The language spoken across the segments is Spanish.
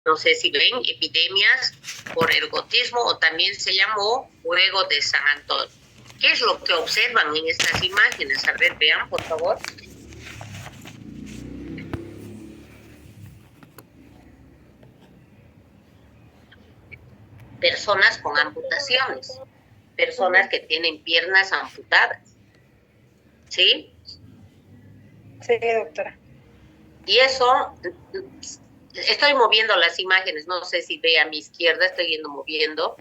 no sé si ven, epidemias por ergotismo, o también se llamó Fuego de San Antonio. ¿Qué es lo que observan en estas imágenes? A ver, vean, por favor. Personas con amputaciones, personas que tienen piernas amputadas, ¿sí? Sí, doctora. Y eso, estoy moviendo las imágenes, no sé si ve a mi izquierda, estoy yendo moviendo.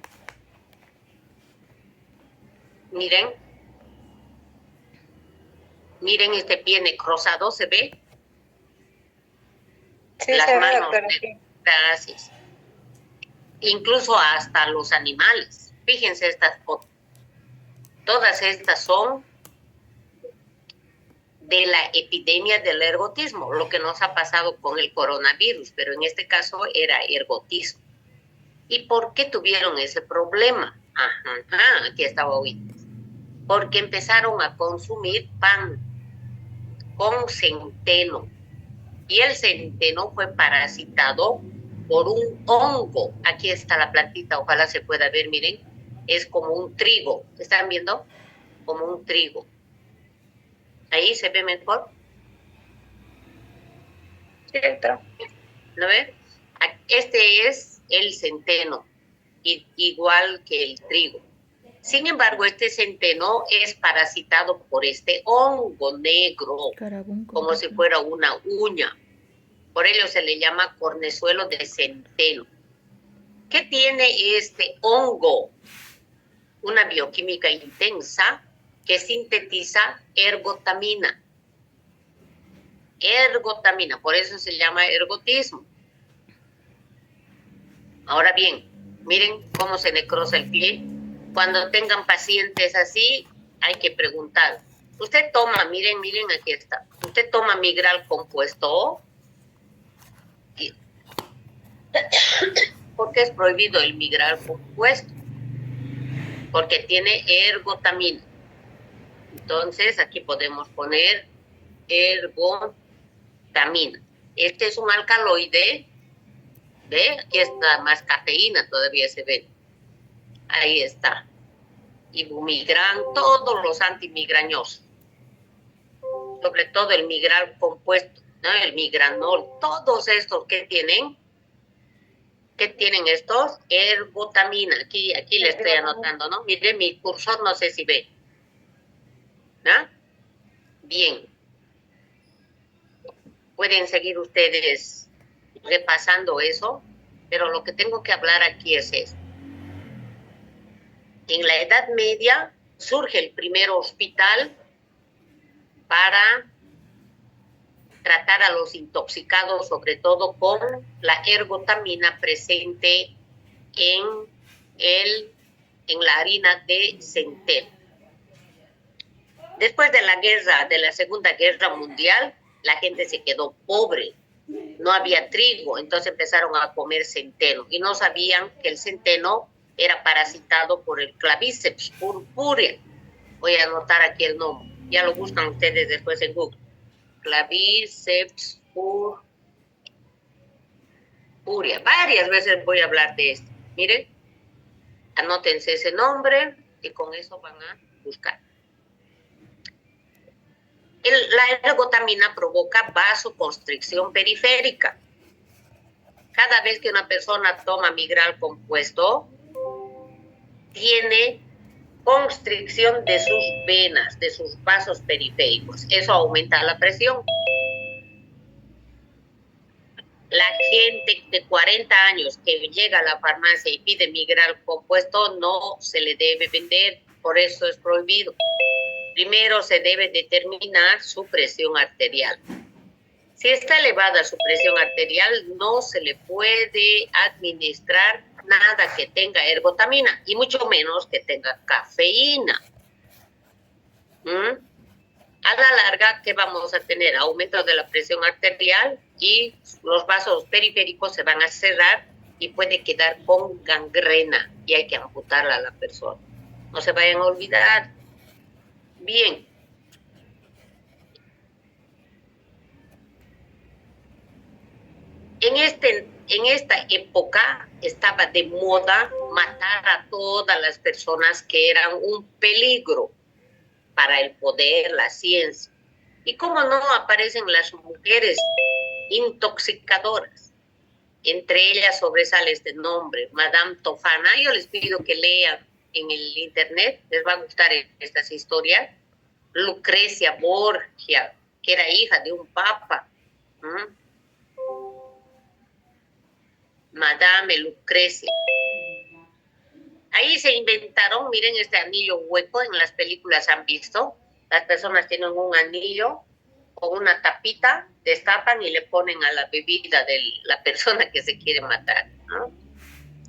Miren, miren este pie necrosado, ¿se ve? Sí, Las se ve, manos doctora, sí. necrosas, incluso hasta los animales. Fíjense estas fotos. Todas estas son de la epidemia del ergotismo, lo que nos ha pasado con el coronavirus, pero en este caso era ergotismo. ¿Y por qué tuvieron ese problema? Ajá, aquí estaba hoy. Porque empezaron a consumir pan con centeno. Y el centeno fue parasitado por un hongo. Aquí está la plantita, ojalá se pueda ver, miren. Es como un trigo. ¿Están viendo? Como un trigo. Ahí se ve mejor. Sí, doctora. ¿No ve? Este es el centeno, igual que el trigo. Sin embargo, este centeno es parasitado por este hongo negro, como si fuera una uña. Por ello se le llama cornezuelo de centeno. ¿Qué tiene este hongo? Una bioquímica intensa que sintetiza ergotamina. Ergotamina, por eso se llama ergotismo. Ahora bien, miren cómo se necrosa el pie. Cuando tengan pacientes así, hay que preguntar. Usted toma, miren, aquí está. Usted toma migral compuesto. ¿Por qué es prohibido el migral compuesto? Porque tiene ergotamina. Entonces, aquí podemos poner ergotamina. Este es un alcaloide. ¿Ve? Aquí está más cafeína, todavía se ve. Ahí está. Ibumigran, todos los antimigrañosos, sobre todo el migral compuesto, ¿no? El migranol, todos estos que tienen, ¿qué tienen estos? Ergotamina. Aquí le estoy anotando, ¿no? Mire, mi cursor no sé si ve. ¿No? Bien. Pueden seguir ustedes repasando eso, pero lo que tengo que hablar aquí es esto. En la Edad Media surge el primer hospital para tratar a los intoxicados, sobre todo con la ergotamina presente en, en la harina de centeno. Después de de la Segunda Guerra Mundial, la gente se quedó pobre, no había trigo, entonces empezaron a comer centeno y no sabían que el centeno era parasitado por el Claviceps purpurea. Voy a anotar aquí el nombre, ya lo buscan ustedes después en Google. Claviceps purpurea. Varias veces voy a hablar de esto. Miren, anótense ese nombre y con eso van a buscar. La ergotamina provoca vasoconstricción periférica. Cada vez que una persona toma migral compuesto, tiene constricción de sus venas, de sus vasos periféricos. Eso aumenta la presión. La gente de 40 años que llega a la farmacia y pide migral compuesto no se le debe vender, por eso es prohibido. Primero se debe determinar su presión arterial. Si está elevada su presión arterial, no se le puede administrar nada que tenga ergotamina y mucho menos que tenga cafeína. A la larga, ¿qué vamos a tener? Aumento de la presión arterial y los vasos periféricos se van a cerrar y puede quedar con gangrena y hay que amputarla a la persona. No se vayan a olvidar. Bien. En esta época estaba de moda matar a todas las personas que eran un peligro para el poder, la ciencia. Y cómo no aparecen las mujeres intoxicadoras. Entre ellas sobresale este nombre, Madame Tofana. Yo les pido que lean en el internet, les va a gustar estas historias. Lucrecia Borgia, que era hija de un papa. Madame Lucrecia. Ahí se inventaron, miren este anillo hueco, en las películas han visto. Las personas tienen un anillo con una tapita, destapan y le ponen a la bebida de la persona que se quiere matar, ¿no?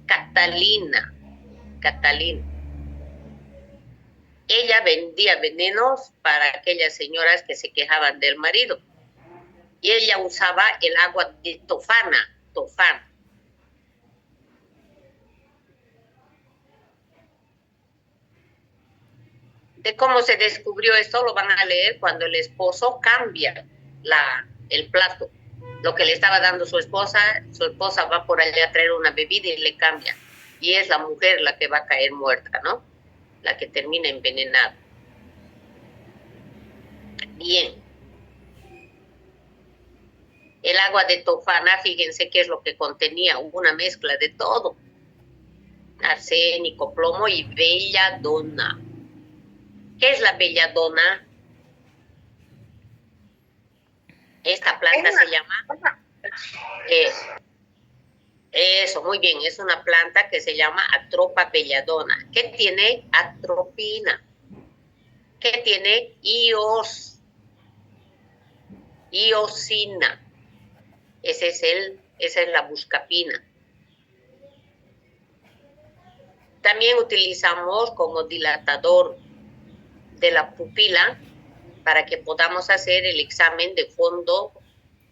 Catalina. Ella vendía venenos para aquellas señoras que se quejaban del marido. Y ella usaba el agua de tofana. De cómo se descubrió esto lo van a leer cuando el esposo cambia el plato. Lo que le estaba dando su esposa va por allá a traer una bebida y le cambia. Y es la mujer la que va a caer muerta, ¿no? La que termina envenenada. Bien. El agua de tofana, fíjense qué es lo que contenía, una mezcla de todo. Arsénico, plomo y belladona. ¿Qué es la belladona? Esta planta se llama... Eso, muy bien, es una planta que se llama Atropa belladona. ¿Qué tiene? Atropina. ¿Qué tiene? Iosina. Esa es la buscapina. También utilizamos como dilatador de la pupila para que podamos hacer el examen de fondo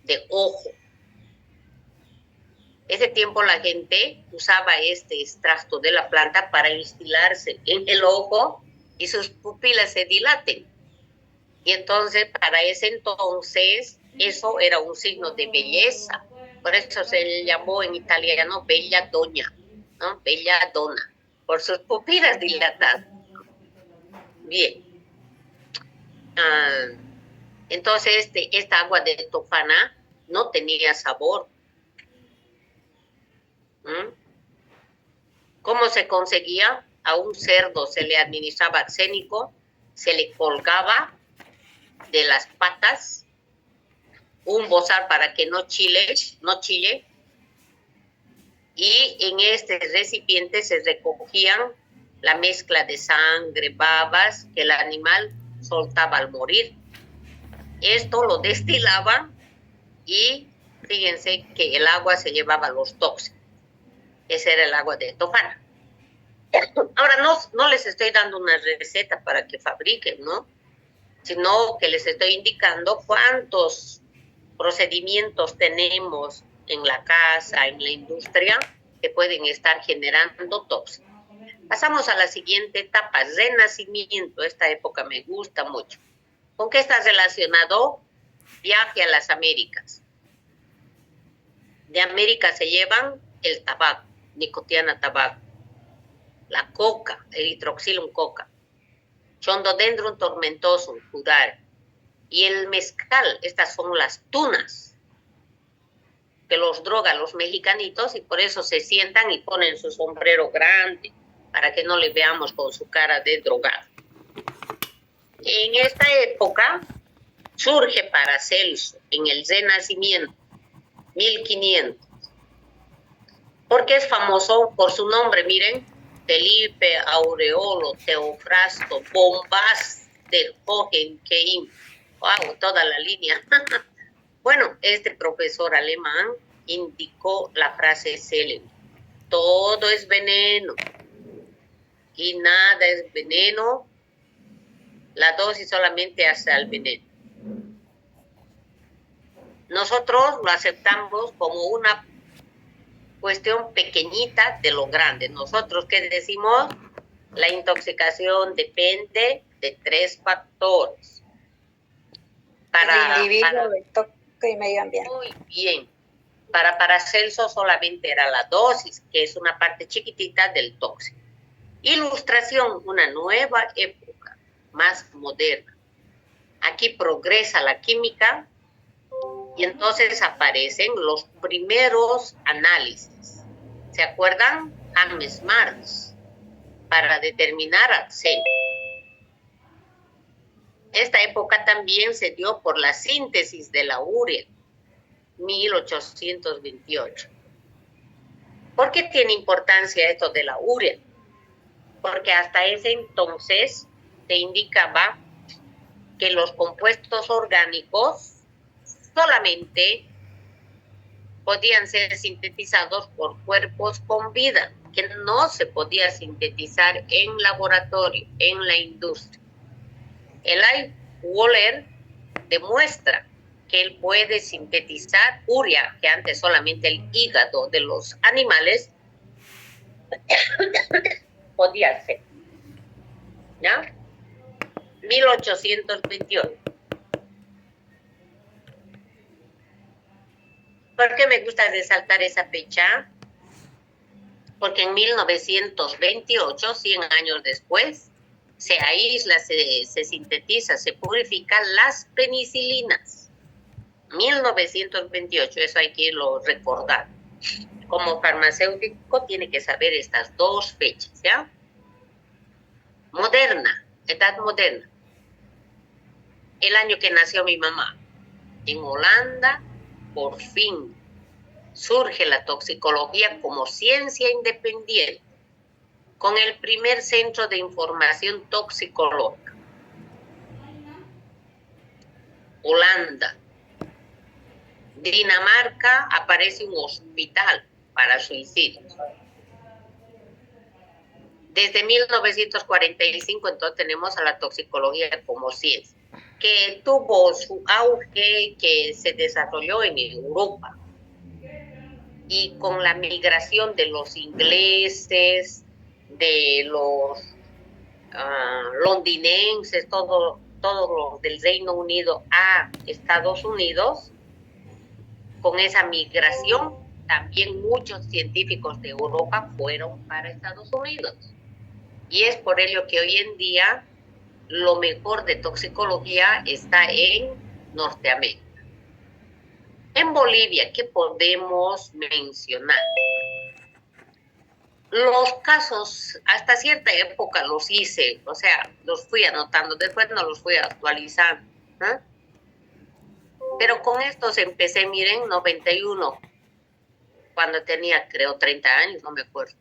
de ojo. Ese tiempo la gente usaba este extracto de la planta para instilarse en el ojo y sus pupilas se dilaten. Y entonces, para ese entonces, eso era un signo de belleza. Por eso se le llamó en italiano belladonna, ¿no? Belladonna, por sus pupilas dilatadas. Bien. Entonces, esta agua de tofana no tenía sabor. ¿Cómo se conseguía? A un cerdo se le administraba arsénico, se le colgaba de las patas un bozal para que no chille, y en este recipiente se recogían la mezcla de sangre, babas que el animal soltaba al morir. Esto lo destilaban y fíjense que el agua se llevaba los tóxicos. Ese era el agua de tofana. Ahora no les estoy dando una receta para que fabriquen, ¿no? Sino que les estoy indicando cuántos procedimientos tenemos en la casa, en la industria, que pueden estar generando tóxicos. Pasamos a la siguiente etapa, renacimiento. Esta época me gusta mucho. ¿Con qué está relacionado? Viaje a las Américas. De América se llevan el tabaco, nicotiana tabaco, la coca, Erythrocylum coca, Chondrodendron tomentosum, judar, y el mezcal. Estas son las tunas que los drogan los mexicanitos y por eso se sientan y ponen su sombrero grande para que no le veamos con su cara de drogado. En esta época surge Paracelso en el Renacimiento, 1500. ¿Por qué es famoso? Por su nombre, miren, Felipe, Aureolo, Teofrasto, Bombas, del Hohenheim. Wow, toda la línea. Bueno, este profesor alemán indicó la frase célebre: todo es veneno y nada es veneno, la dosis solamente hace al veneno. Nosotros lo aceptamos como una cuestión pequeñita de lo grande. Nosotros, ¿qué decimos? La intoxicación depende de 3 factores. El individuo, el toque y medio ambiente. Muy bien. Para Paracelso solamente era la dosis, que es una parte chiquitita del tóxico. Ilustración, una nueva época, más moderna. Aquí progresa la química y entonces aparecen los primeros análisis. ¿Se acuerdan? James Marx, para determinar arsénico. Esta época también se dio por la síntesis de la urea, 1828. ¿Por qué tiene importancia esto de la urea? Porque hasta ese entonces se indicaba que los compuestos orgánicos solamente podían ser sintetizados por cuerpos con vida, que no se podía sintetizar en laboratorio, en la industria. Eli Wohler demuestra que él puede sintetizar urea, que antes solamente el hígado de los animales podía hacer. ¿Ya? 1828. ¿Por qué me gusta resaltar esa fecha? Porque en 1928, 100 años después, se aísla, se sintetiza, se purifican las penicilinas. 1928, eso hay que irlo recordar. Como farmacéutico tiene que saber estas dos fechas, ¿ya? Moderna, edad moderna. El año que nació mi mamá. En Holanda, por fin, surge la toxicología como ciencia independiente, con el primer centro de información toxicológica. Holanda. Dinamarca, aparece un hospital para suicidios. Desde 1945, entonces, tenemos a la toxicología como ciencia, que tuvo su auge, que se desarrolló en Europa. Y con la migración de los ingleses, de los londinenses, todos los del Reino Unido a Estados Unidos, con esa migración, también muchos científicos de Europa fueron para Estados Unidos. Y es por ello que hoy en día lo mejor de toxicología está en Norteamérica. En Bolivia, ¿qué podemos mencionar? Los casos, hasta cierta época los hice, o sea, los fui anotando, después no los fui actualizando. ¿Eh? Pero con estos empecé, miren, 91, cuando tenía, creo, 30 años, no me acuerdo.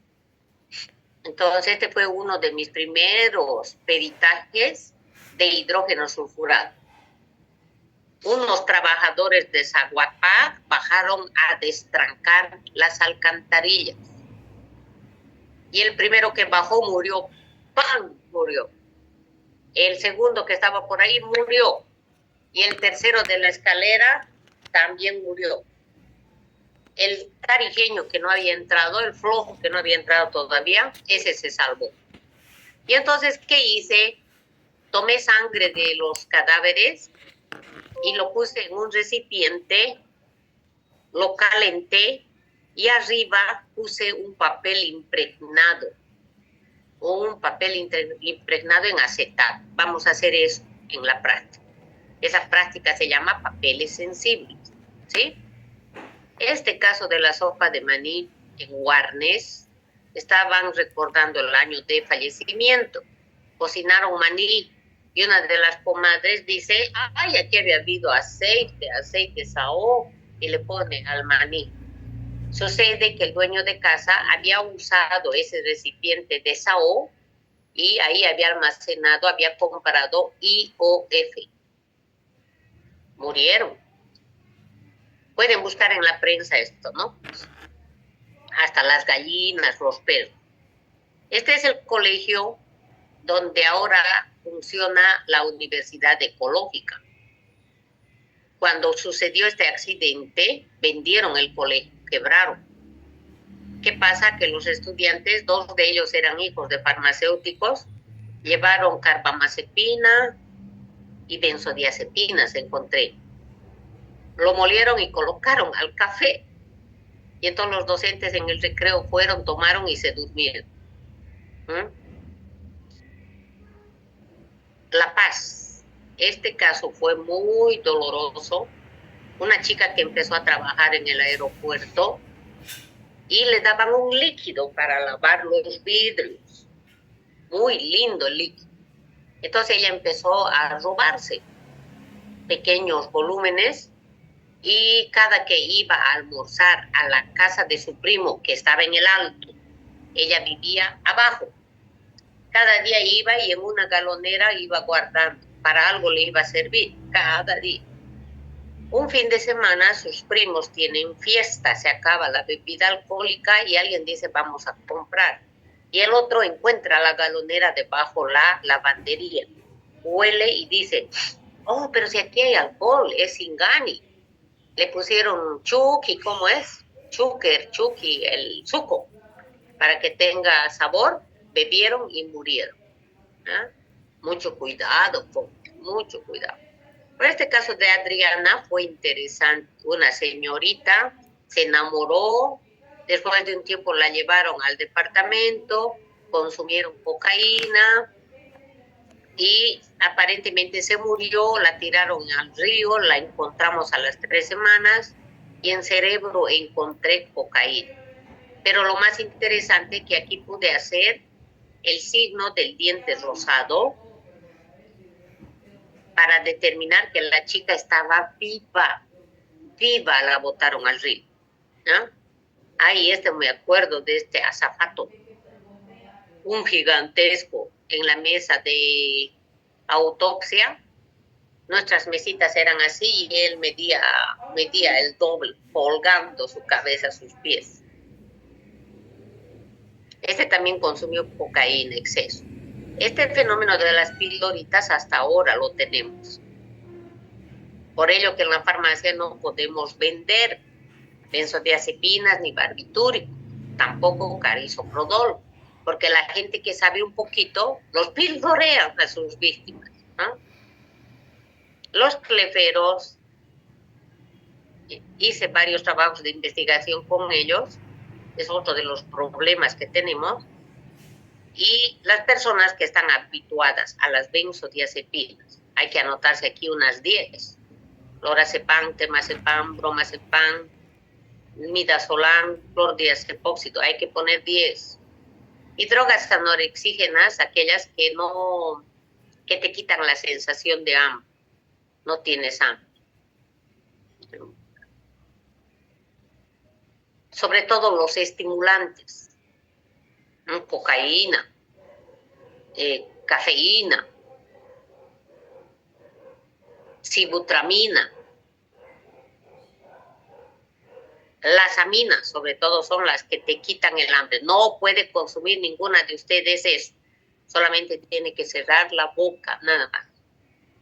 Entonces, este fue uno de mis primeros peritajes de hidrógeno sulfurado. Unos trabajadores de Zaguapá bajaron a destrancar las alcantarillas. Y el primero que bajó murió. ¡Pam! Murió. El segundo que estaba por ahí murió. Y el tercero de la escalera también murió. El tarijeño que no había entrado, el flojo que no había entrado todavía, ese se salvó. Y entonces, ¿qué hice? Tomé sangre de los cadáveres y lo puse en un recipiente, lo calenté y arriba puse un papel impregnado, o un papel impregnado en acetato. Vamos a hacer eso en la práctica. Esa práctica se llama papeles sensibles, ¿sí? Este caso de la sopa de maní en Guarnes, estaban recordando el año de fallecimiento. Cocinaron maní y una de las comadres dice, ay, aquí había habido aceite saó, y le pone al maní. Sucede que el dueño de casa había usado ese recipiente de saó y ahí había almacenado, había comprado IOF. Murieron. Pueden buscar en la prensa esto, ¿no? Hasta las gallinas, los perros. Este es el colegio donde ahora funciona la Universidad Ecológica. Cuando sucedió este accidente, vendieron el colegio, quebraron. ¿Qué pasa? Que los estudiantes, 2 de ellos eran hijos de farmacéuticos, llevaron carbamazepina y benzodiazepinas, encontré. Lo molieron y colocaron al café. Y entonces los docentes en el recreo fueron, tomaron y se durmieron. La Paz. Este caso fue muy doloroso. Una chica que empezó a trabajar en el aeropuerto y le daban un líquido para lavar los vidrios. Muy lindo el líquido. Entonces ella empezó a robarse pequeños volúmenes y cada que iba a almorzar a la casa de su primo que estaba en el alto, ella vivía abajo. Cada día iba y en una galonera iba guardando, para algo le iba a servir, cada día. Un fin de semana sus primos tienen fiesta, se acaba la bebida alcohólica y alguien dice vamos a comprar. Y el otro encuentra la galonera debajo la lavandería, huele y dice, oh, pero si aquí hay alcohol, es Ingani. Le pusieron chuki, ¿cómo es? Chuki, el suco, para que tenga sabor, bebieron y murieron. ¿Ah? Mucho cuidado, mucho cuidado. Pero este caso de Adriana fue interesante. Una señorita se enamoró, después de un tiempo la llevaron al departamento, consumieron cocaína y aparentemente se murió, la tiraron al río, la encontramos a las 3 semanas y en cerebro encontré cocaína. Pero lo más interesante que aquí pude hacer el signo del diente rosado para determinar que la chica estaba viva, la botaron al río. ¿No? Ahí me acuerdo de este azafato, un gigantesco en la mesa de autopsia. Nuestras mesitas eran así y él medía el doble, colgando su cabeza, sus pies. También consumió cocaína, exceso. Este fenómeno de las pildoritas hasta ahora lo tenemos. Por ello que en la farmacia no podemos vender benzodiazepinas ni barbitúrico, tampoco carisoprodol, porque la gente que sabe un poquito los pildorean a sus víctimas. ¿No? Los cleferos, hice varios trabajos de investigación con ellos, es otro de los problemas que tenemos, y las personas que están habituadas a las benzodiazepinas, hay que anotarse aquí unas 10, lorazepam, temazepam, bromazepam, midazolam, clordiazepóxido, hay que poner 10. Y drogas anorexígenas, aquellas que te quitan la sensación de hambre, no tienes hambre. Sobre todo los estimulantes, ¿no? Cocaína, cafeína, sibutramina, las aminas, sobre todo, son las que te quitan el hambre. No puede consumir ninguna de ustedes eso. Solamente tiene que cerrar la boca, nada más,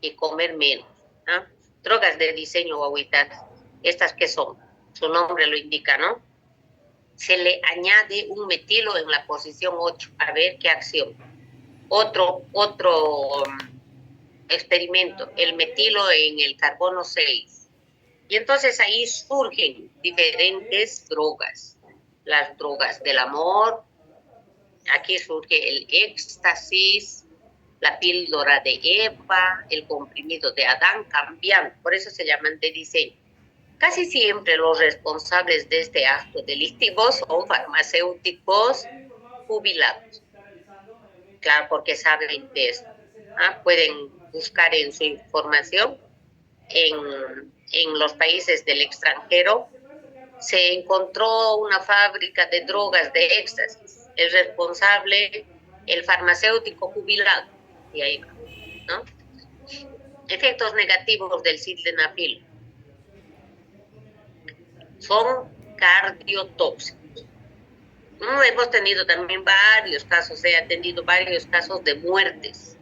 y comer menos. ¿No? Drogas de diseño, guaguitas, estas que son, su nombre lo indica, ¿no? Se le añade un metilo en la posición 8, a ver qué acción. Otro experimento, el metilo en el carbono 6. Y entonces ahí surgen diferentes drogas. Las drogas del amor, aquí surge el éxtasis, la píldora de Eva, el comprimido de Adán, cambian, por eso se llaman de diseño. Casi siempre los responsables de este acto delictivo son farmacéuticos jubilados. Claro, porque saben de esto. Pueden buscar en su información en los países del extranjero. Se encontró una fábrica de drogas de éxtasis. El responsable, el farmacéutico jubilado. Y ahí, ¿no? Efectos negativos del sildenafil son cardiotóxicos. Hemos tenido también varios casos, he atendido varios casos de muertes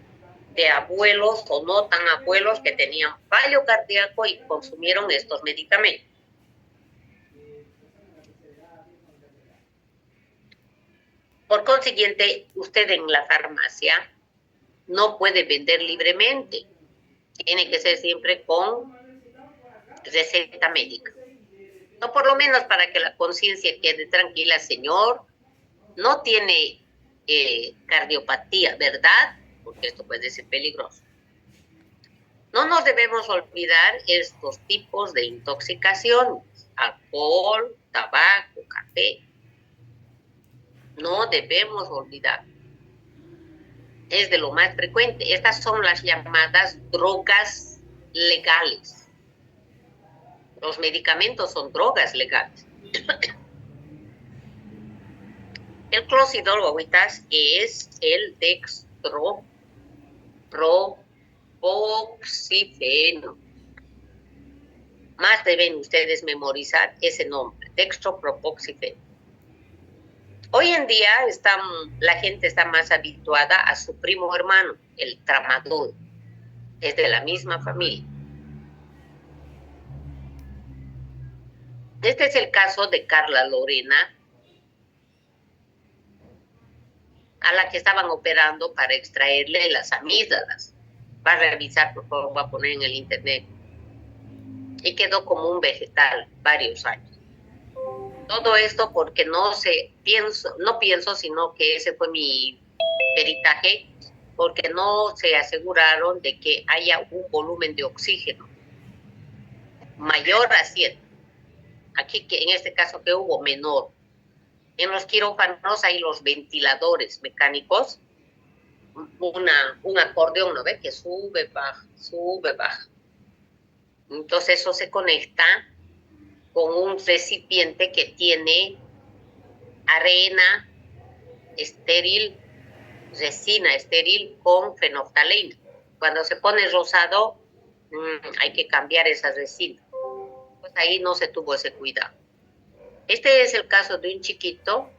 de abuelos o no tan abuelos que tenían fallo cardíaco y consumieron estos medicamentos. Por consiguiente, usted en la farmacia no puede vender libremente. Tiene que ser siempre con receta médica. No, por lo menos para que la conciencia quede tranquila, señor. No tiene cardiopatía, ¿verdad? Porque esto puede ser peligroso. No nos debemos olvidar estos tipos de intoxicaciones: alcohol, tabaco, café. No debemos olvidar. Es de lo más frecuente. Estas son las llamadas drogas legales. Los medicamentos son drogas legales. El clocidol, guaguitas, es el dextropropoxifeno. Más deben ustedes memorizar ese nombre, dextropropoxifeno. Hoy en día la gente está más habituada a su primo hermano, el tramadol. Es de la misma familia. Este es el caso de Carla Lorena, a la que estaban operando para extraerle las amígdalas. Va a revisar, por favor, va a poner en el internet. Y quedó como un vegetal varios años. Todo esto porque no pienso, sino que ese fue mi peritaje, porque no se aseguraron de que haya un volumen de oxígeno mayor a 100. Aquí, que en este caso que hubo, menor. En los quirófanos hay los ventiladores mecánicos, un acordeón, ¿no ve? Que sube, baja, sube, baja. Entonces eso se conecta con un recipiente que tiene arena estéril, resina estéril con fenolftaleína. Cuando se pone rosado, hay que cambiar esa resina. Pues ahí no se tuvo ese cuidado. Este es el caso de un chiquito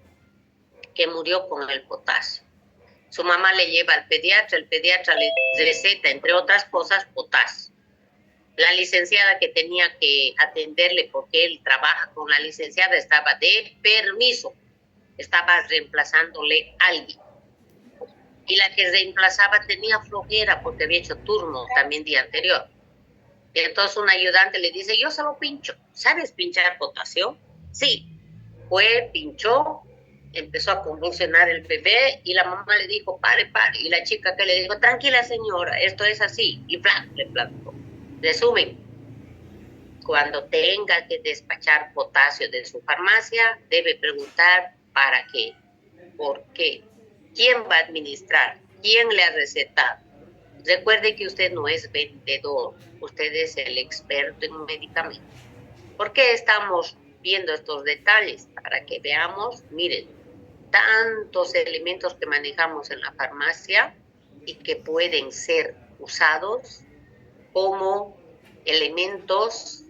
que murió con el potasio. Su mamá le lleva al pediatra, el pediatra le receta, entre otras cosas, potasio. La licenciada que tenía que atenderle, porque él trabaja con la licenciada, estaba de permiso, estaba reemplazándole a alguien. Y la que reemplazaba tenía flojera porque había hecho turno también día anterior. Y entonces un ayudante le dice, yo solo pincho. ¿Sabes pinchar potasio? Sí. Fue, pinchó, empezó a convulsionar el bebé y la mamá le dijo, pare. Y la chica que le dijo, tranquila señora, esto es así. Y le plantó. Resumen, cuando tenga que despachar potasio de su farmacia, debe preguntar para qué, por qué, quién va a administrar, quién le ha recetado. Recuerde que usted no es vendedor, usted es el experto en medicamentos. ¿Por qué estamos viendo estos detalles? Para que veamos, miren, tantos elementos que manejamos en la farmacia y que pueden ser usados como elementos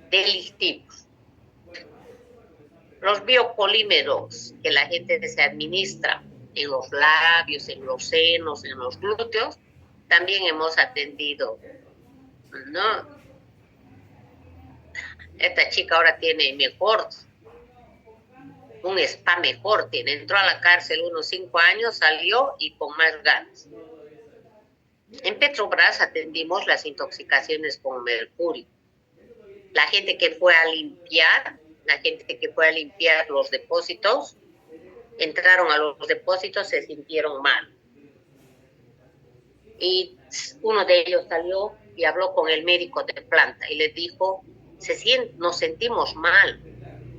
delictivos. Los biopolímeros que la gente se administra en los labios, en los senos, en los glúteos, también hemos atendido, ¿no? Esta chica ahora tiene mejor, un spa mejor, entró a la cárcel unos 5 años, salió y con más ganas. En Petrobras atendimos las intoxicaciones con mercurio. La gente que fue a limpiar los depósitos, entraron a los depósitos, se sintieron mal. Y uno de ellos salió y habló con el médico de planta y le dijo, nos sentimos mal.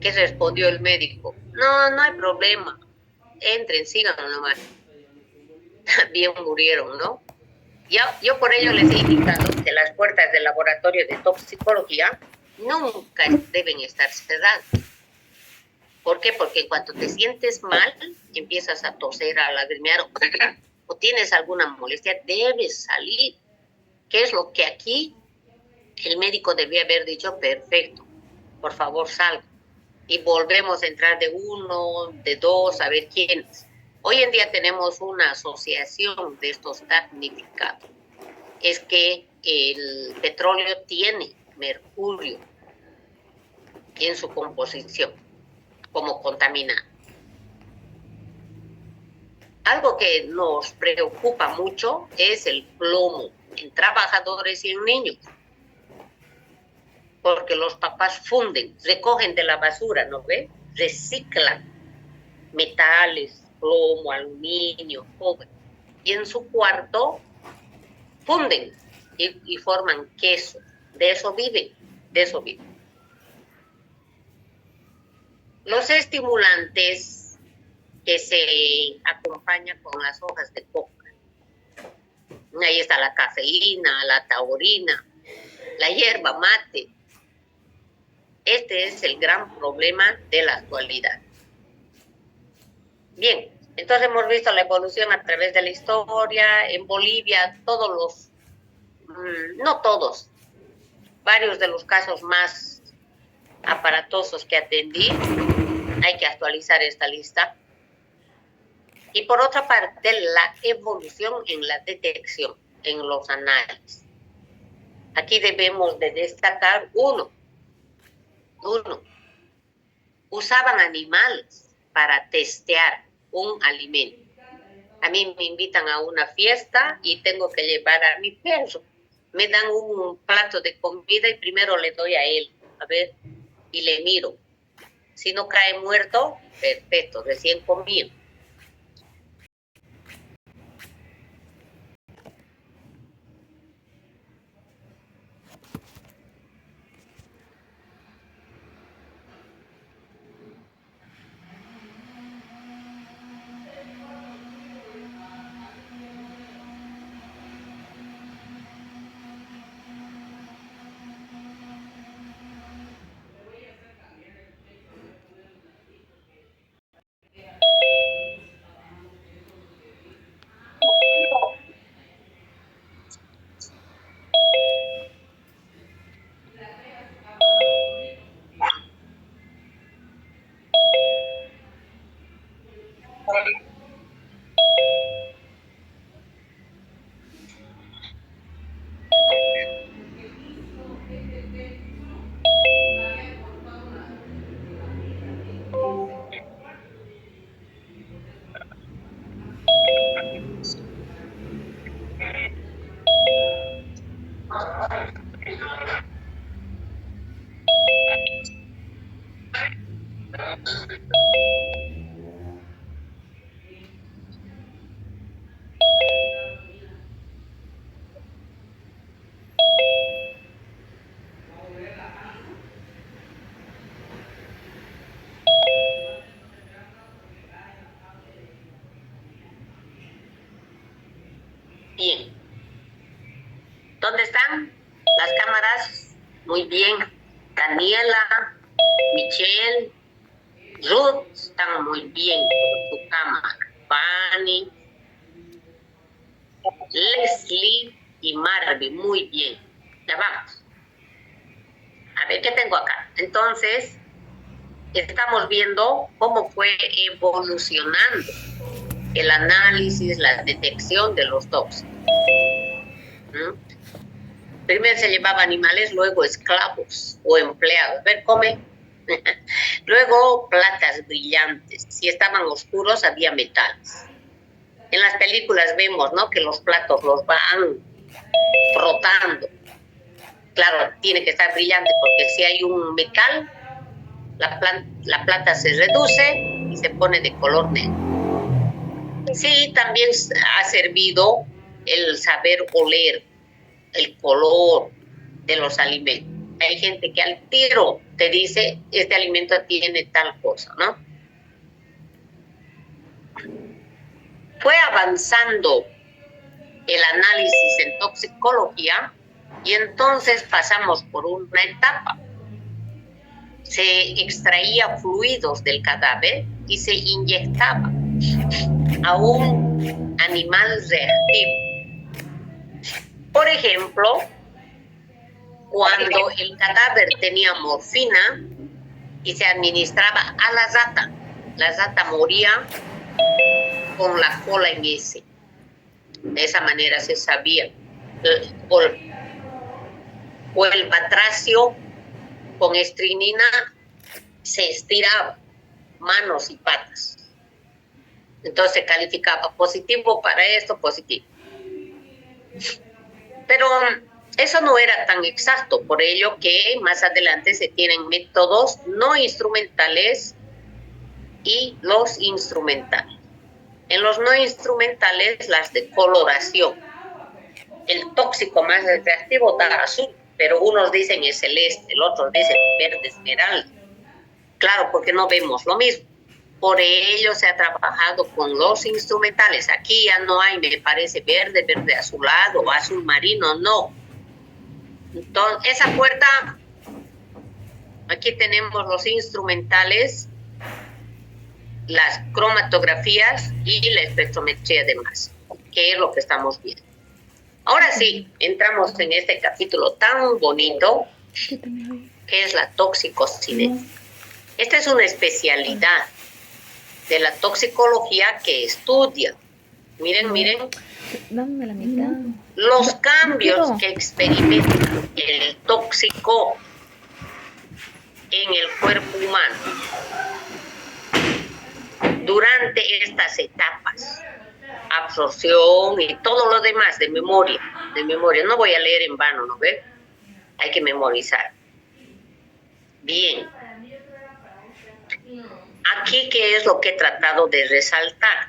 ¿Qué respondió el médico? No hay problema, entren, sigan nomás. También murieron, ¿no? Yo por ello les he indicado que las puertas del laboratorio de toxicología nunca deben estar cerradas. ¿Por qué? Porque cuando te sientes mal, empiezas a toser, a lagrimear o tienes alguna molestia, debes salir. ¿Qué es lo que aquí el médico debía haber dicho? Perfecto, por favor salga. Y volvemos a entrar de 1, de 2, a ver quiénes. Hoy en día tenemos una asociación de estos damnificados. Es que el petróleo tiene mercurio en su composición como contaminante. Algo que nos preocupa mucho es el plomo en trabajadores y en niños. porque los papás funden, recogen de la basura, ¿no ve? Reciclan metales, plomo, aluminio, cobre. Y en su cuarto funden y forman queso. De eso viven, de eso viven. Los estimulantes que se acompañan con las hojas de coca. Ahí está la cafeína, la taurina, la hierba mate. Este es el gran problema de la actualidad. Bien, entonces hemos visto la evolución a través de la historia. En Bolivia, todos los, no todos, varios de los casos más aparatosos que atendí, hay que actualizar esta lista. Y por otra parte, la evolución en la detección, en los análisis. Aquí debemos de destacar uno. Usaban animales para testear un alimento. A mí me invitan a una fiesta y tengo que llevar a mi perro. Me dan un plato de comida y primero le doy a él, a ver, y le miro. Si no cae muerto, perfecto, recién comido. Bien. ¿Dónde están las cámaras? Muy bien. Daniela, Michelle, Ruth están muy bien con su cámara. Fanny, Leslie y Marvin, muy bien. Ya vamos. A ver, ¿qué tengo acá? Entonces, estamos viendo cómo fue evolucionando el análisis, la detección de los tóxicos. Primero se llevaba animales, luego esclavos o empleados. A ver, come. Luego placas brillantes. Si estaban oscuros, había metales. En las películas vemos, ¿no?, que los platos los van frotando. Claro, tiene que estar brillante porque si hay un metal, la plata se reduce y se pone de color negro. Sí, también ha servido el saber oler el color de los alimentos. Hay gente que al tiro te dice, este alimento tiene tal cosa, ¿no? Fue avanzando el análisis en toxicología y entonces pasamos por una etapa. Se extraía fluidos del cadáver y se inyectaba a un animal reactivo. Por ejemplo, cuando el cadáver tenía morfina y se administraba a la rata moría con la cola en S. De esa manera se sabía. O el batracio con estrinina se estiraba, manos y patas. Entonces se calificaba positivo para esto, positivo. Pero Eso no era tan exacto, por ello que más adelante se tienen métodos no instrumentales y los instrumentales. En los no instrumentales, las de coloración. El tóxico más reactivo da azul, pero unos dicen es celeste, el otro dice verde esmeralda. Claro, porque no vemos lo mismo. Por ello se ha trabajado con los instrumentales. Aquí ya no hay, me parece, verde, verde azulado, azul marino, no. Entonces, esa puerta, aquí tenemos los instrumentales, las cromatografías y la espectrometría de masa, que es lo que estamos viendo. Ahora sí, entramos en este capítulo tan bonito, que es la toxicocinética. Esta es una especialidad de la toxicología que estudia, miren, Dame la mitad. los cambios que experimenta el tóxico en el cuerpo humano durante estas etapas, absorción y todo lo demás de memoria. No voy a leer en vano, ¿no ve? Hay que memorizar. Bien. Aquí, ¿qué es lo que he tratado de resaltar?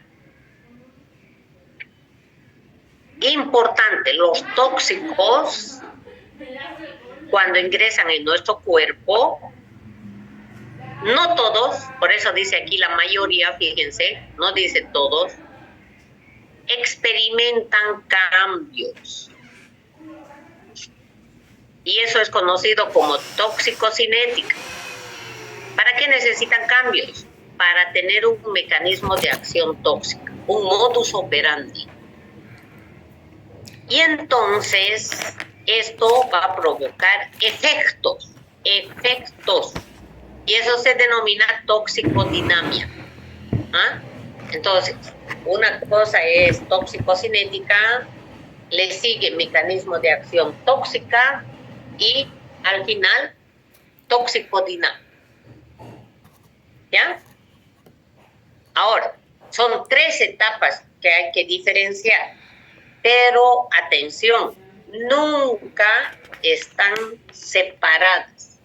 Importante, los tóxicos, cuando ingresan en nuestro cuerpo, no todos, por eso dice aquí la mayoría, fíjense, no dice todos, experimentan cambios. Y eso es conocido como toxicocinética. ¿Para qué necesitan cambios? Para tener un mecanismo de acción tóxica, un modus operandi. Y entonces esto va a provocar efectos. Y eso se denomina toxicodinamia. ¿Ah? Entonces, una cosa es toxicocinética, le sigue mecanismo de acción tóxica y al final toxicodinamia. ¿Ya? Ahora, son 3 etapas que hay que diferenciar, pero atención, nunca están separadas.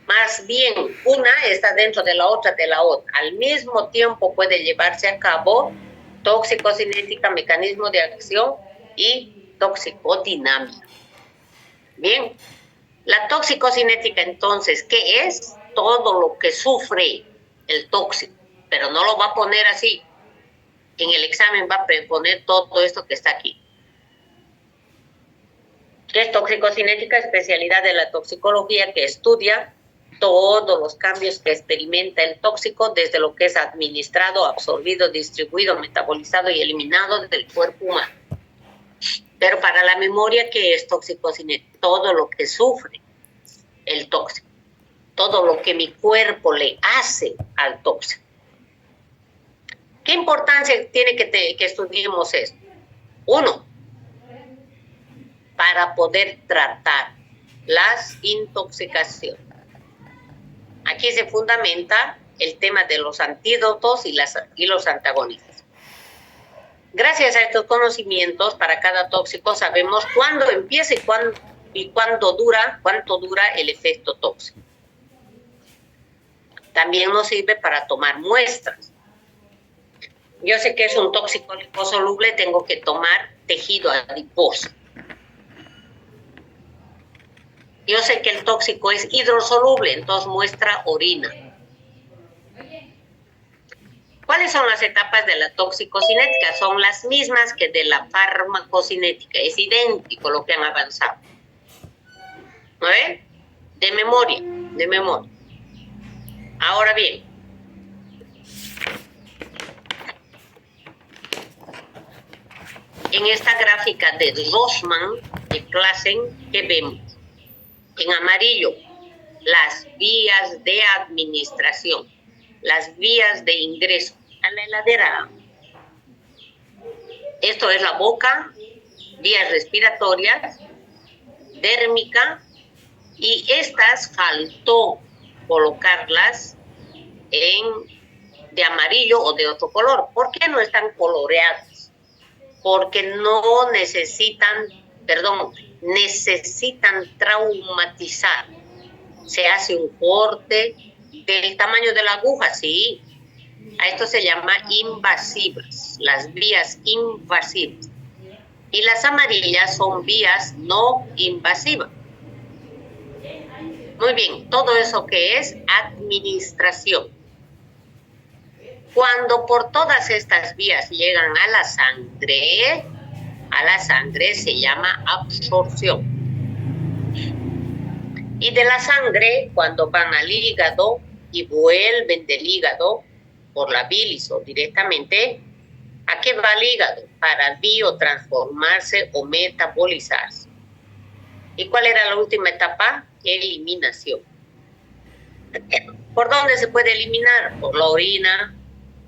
Más bien, una está dentro de la otra, Al mismo tiempo puede llevarse a cabo toxicocinética, mecanismo de acción y toxicodinamia. Bien, la toxicocinética entonces, ¿qué es? Todo lo que sufre el tóxico, pero no lo va a poner así. En el examen va a poner todo esto que está aquí. ¿Qué es toxicocinética? Especialidad de la toxicología que estudia todos los cambios que experimenta el tóxico desde lo que es administrado, absorbido, distribuido, metabolizado y eliminado del cuerpo humano. Pero para la memoria, ¿qué es toxicocinética? Todo lo que sufre el tóxico, todo lo que mi cuerpo le hace al tóxico. ¿Qué importancia tiene que estudiemos esto? 1, para poder tratar las intoxicaciones. Aquí se fundamenta el tema de los antídotos y los antagonistas. Gracias a estos conocimientos, para cada tóxico sabemos cuándo empieza y cuánto dura el efecto tóxico. También nos sirve para tomar muestras. Yo sé que es un tóxico liposoluble, tengo que tomar tejido adiposo. Yo sé que el tóxico es hidrosoluble, entonces muestra orina. ¿Cuáles son las etapas de la toxicocinética? Son las mismas que de la farmacocinética, es idéntico lo que han avanzado. ¿No ven? De memoria. Ahora bien, en esta gráfica de Rossmann, de Classen, ¿qué vemos? En amarillo, las vías de administración, las vías de ingreso a la heladera. Esto es la boca, vías respiratorias, dérmica, y estas faltó colocarlas de amarillo o de otro color. ¿Por qué no están coloreadas? Porque no necesitan traumatizar. Se hace un corte del tamaño de la aguja, sí. A esto se llama invasivas, las vías invasivas. Y las amarillas son vías no invasivas. Muy bien, todo eso que es administración. Cuando por todas estas vías llegan a la sangre se llama absorción. Y de la sangre, cuando van al hígado y vuelven del hígado por la bilis o directamente, ¿a qué va el hígado? Para biotransformarse o metabolizarse. ¿Y cuál era la última etapa? Eliminación. ¿Por dónde se puede eliminar? Por la orina,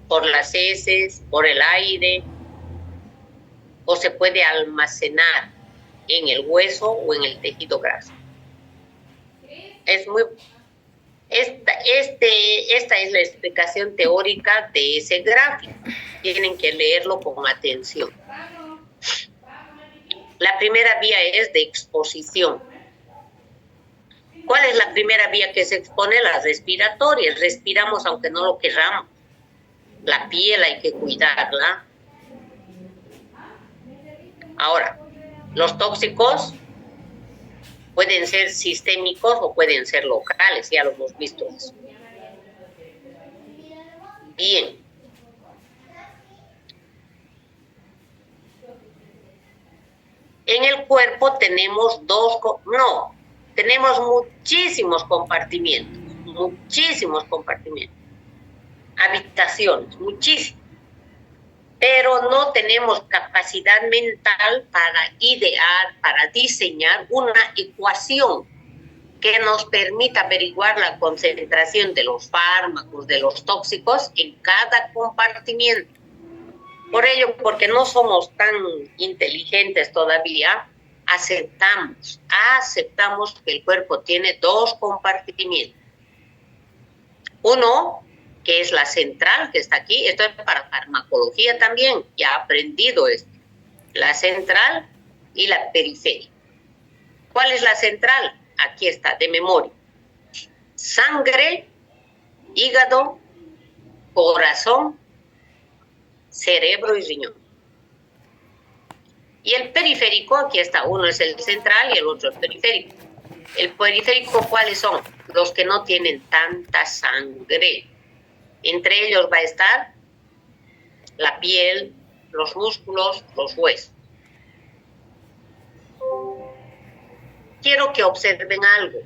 por las heces, por el aire, o se puede almacenar en el hueso o en el tejido graso. Esta es la explicación teórica de ese gráfico. Tienen que leerlo con atención. La primera vía es de exposición. ¿Cuál es la primera vía que se expone? La respiratoria. Respiramos aunque no lo queramos. La piel hay que cuidarla. Ahora, los tóxicos pueden ser sistémicos o pueden ser locales, ya lo hemos visto eso. Bien. En el cuerpo tenemos tenemos muchísimos compartimientos, habitaciones, muchísimas. Pero no tenemos capacidad mental para idear, para diseñar una ecuación que nos permita averiguar la concentración de los fármacos, de los tóxicos en cada compartimiento. Por ello, porque no somos tan inteligentes todavía, aceptamos que el cuerpo tiene dos compartimientos. Uno, que es la central, que está aquí. Esto es para farmacología también, ya he aprendido esto. La central y la periférica. ¿Cuál es la central? Aquí está, de memoria. Sangre, hígado, corazón, cerebro y riñón. Y el periférico, aquí está, uno es el central y el otro el periférico. El periférico, ¿cuáles son? Los que no tienen tanta sangre. Entre ellos va a estar la piel, los músculos, los huesos. Quiero que observen algo.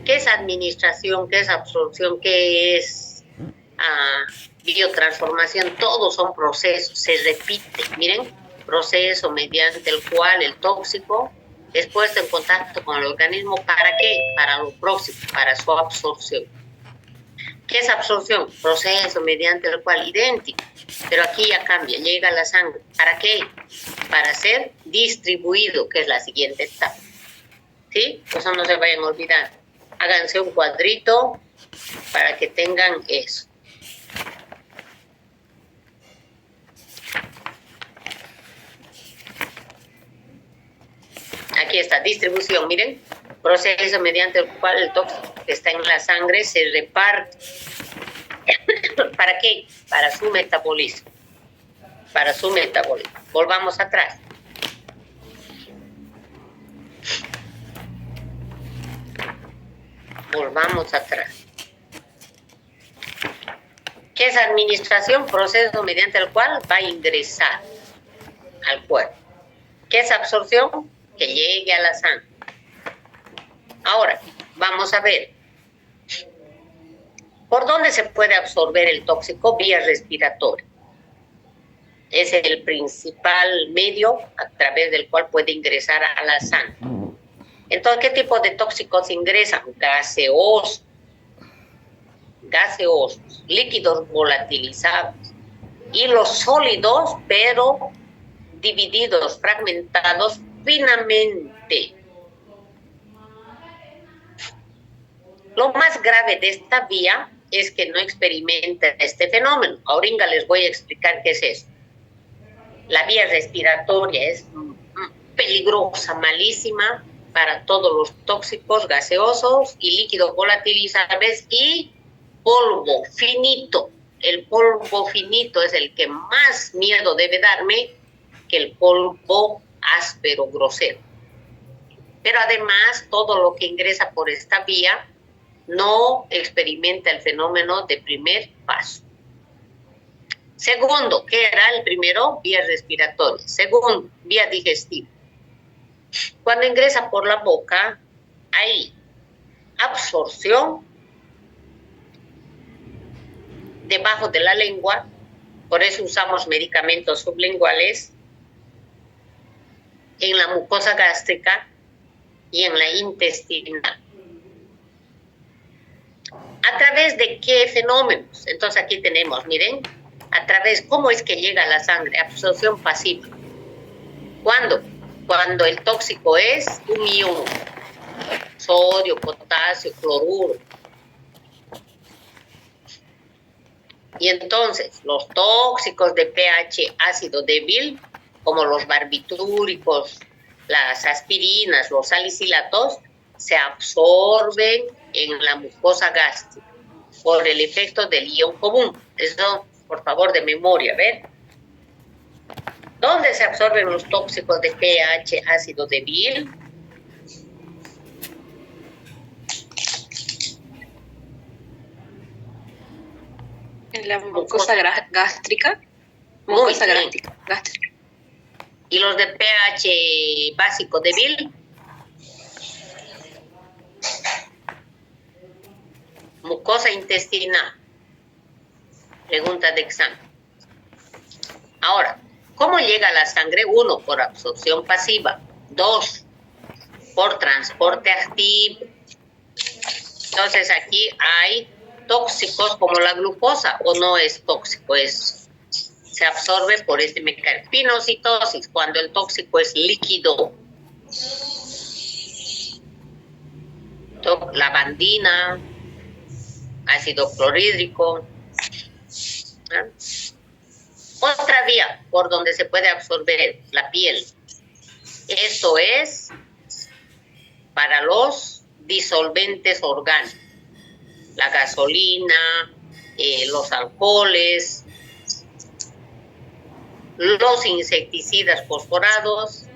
¿Qué es administración? ¿Qué es absorción? ¿Qué es biotransformación? Todos son procesos, se repiten. Miren, proceso mediante el cual el tóxico es puesto en contacto con el organismo. ¿Para qué? Para lo próximo, para su absorción. ¿Qué es absorción? Proceso mediante el cual, idéntico, pero aquí ya cambia, llega a la sangre. ¿Para qué? Para ser distribuido, que es la siguiente etapa. ¿Sí? Eso no se vayan a olvidar. Háganse un cuadrito para que tengan eso. Aquí está, distribución, miren. Proceso mediante el cual el tóxico que está en la sangre se reparte. ¿Para qué? Para su metabolismo. Para su metabolismo. Volvamos atrás. Volvamos atrás. ¿Qué es administración? Proceso mediante el cual va a ingresar al cuerpo. ¿Qué es absorción? Que llegue a la sangre. Ahora, vamos a ver. ¿Por dónde se puede absorber el tóxico? Vía respiratoria. Es el principal medio a través del cual puede ingresar a la sangre. Entonces, ¿qué tipo de tóxicos ingresan? Gaseosos, líquidos volatilizados y los sólidos, pero divididos, fragmentados finamente. Lo más grave de esta vía es que no experimenta este fenómeno. Ahorita les voy a explicar qué es eso. La vía respiratoria es peligrosa, malísima para todos los tóxicos gaseosos y líquidos volatilizables y polvo finito. El polvo finito es el que más miedo debe darme que el polvo áspero, grosero. Pero además, todo lo que ingresa por esta vía no experimenta el fenómeno de primer paso. Segundo, ¿qué era el primero? Vía respiratoria. Segundo, vía digestiva. Cuando ingresa por la boca, hay absorción debajo de la lengua, por eso usamos medicamentos sublinguales en la mucosa gástrica y en la intestinal. ¿A través de qué fenómenos? Entonces aquí tenemos, miren, a través, ¿cómo es que llega a la sangre? Absorción pasiva. ¿Cuándo? Cuando el tóxico es un ion, sodio, potasio, cloruro. Y entonces, los tóxicos de pH ácido débil, como los barbitúricos, las aspirinas, los salicilatos, se absorben en la mucosa gástrica por el efecto del ion común. Eso, por favor, de memoria, ¿ven? ¿Dónde se absorben los tóxicos de pH ácido débil? En la mucosa gástrica. Mucosa gástrica. ¿Y los de pH básico débil? Mucosa intestinal. Pregunta de examen. Ahora, ¿cómo llega a la sangre? 1, por absorción pasiva. 2, por transporte activo. Entonces aquí hay tóxicos como la glucosa, o no es tóxico, se absorbe por este mecanismo. Pinocitosis, cuando el tóxico es líquido. Lavandina, ácido clorhídrico. ¿Ah? Otra vía por donde se puede absorber la piel. Esto es para los disolventes orgánicos. La gasolina, los alcoholes, los insecticidas fosforados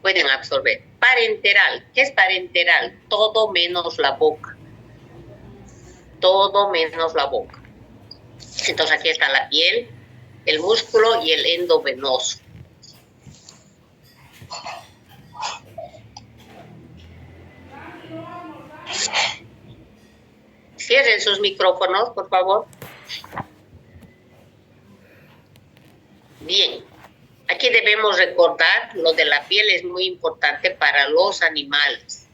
pueden absorber. Parenteral. ¿Qué es parenteral? Todo menos la boca. Todo menos la boca. Entonces aquí está la piel, el músculo y el endovenoso. Cierren sus micrófonos, por favor. Bien, aquí debemos recordar, lo de la piel es muy importante para los animales.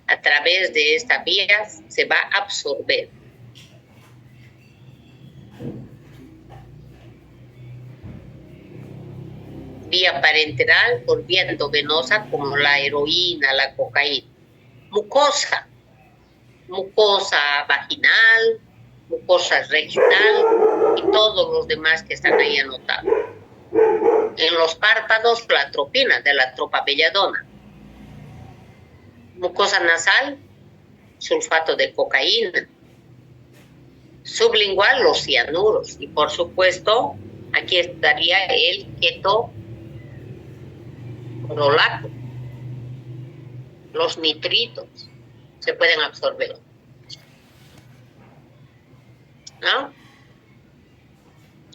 A través de esta vía se va a absorber. Vía parenteral por vía endovenosa como la heroína, la cocaína. Mucosa. Mucosa vaginal, mucosa rectal y todos los demás que están ahí anotados. En los párpados, la atropina de la tropa belladona. Mucosa nasal, sulfato de cocaína. Sublingual, los cianuros. Y por supuesto, aquí estaría el ketorolato. Los nitritos se pueden absorber. ¿No?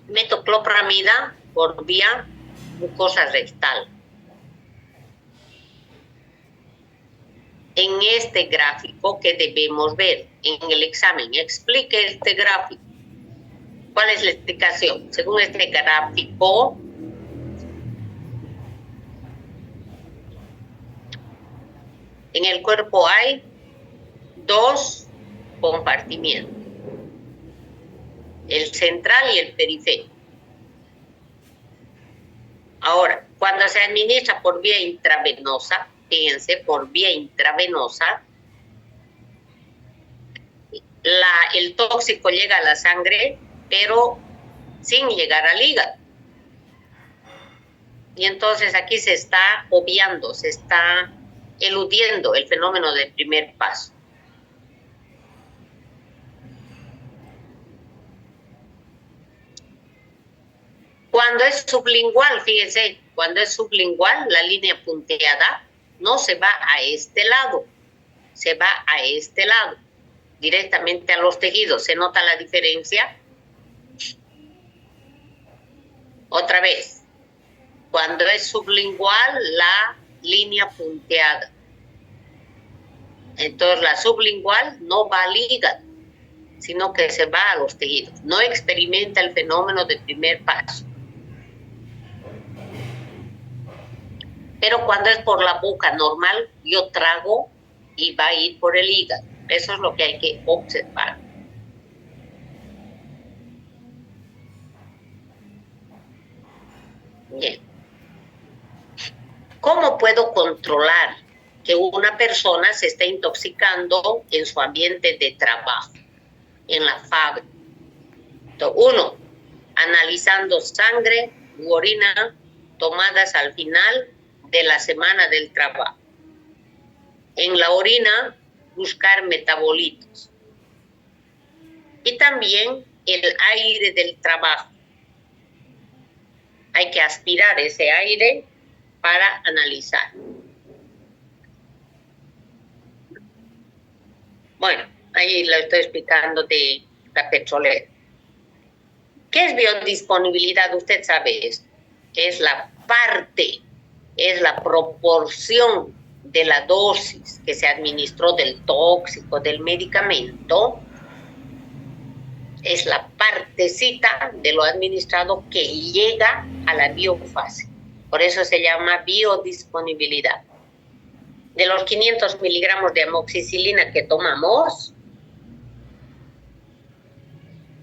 Metoclopramida por vía mucosa rectal. En este gráfico que debemos ver en el examen, explique este gráfico. ¿Cuál es la explicación? Según este gráfico, en el cuerpo hay 2 compartimientos, el central y el periférico. Ahora, cuando se administra por vía intravenosa, fíjense, por vía intravenosa, el tóxico llega a la sangre, pero sin llegar al hígado. Y entonces aquí se está obviando, se está eludiendo el fenómeno del primer paso. Cuando es sublingual, fíjense, cuando es sublingual, la línea punteada no se va a este lado, se va a este lado, directamente a los tejidos. ¿Se nota la diferencia? Otra vez, cuando es sublingual, la línea punteada. Entonces la sublingual no va al hígado, sino que se va a los tejidos. No experimenta el fenómeno del primer paso. Pero cuando es por la boca normal, yo trago y va a ir por el hígado. Eso es lo que hay que observar. Bien. ¿Cómo puedo controlar que una persona se está intoxicando en su ambiente de trabajo, en la fábrica? Entonces, uno, analizando sangre u orina tomadas al final de la semana del trabajo. En la orina, buscar metabolitos. Y también el aire del trabajo. Hay que aspirar ese aire para analizar. Bueno, ahí lo estoy explicando de la petrolera. ¿Qué es biodisponibilidad? Usted sabe esto. Es la parte, es la proporción de la dosis que se administró del tóxico, del medicamento. Es la partecita de lo administrado que llega a la biofase. Por eso se llama biodisponibilidad. De los 500 miligramos de amoxicilina que tomamos,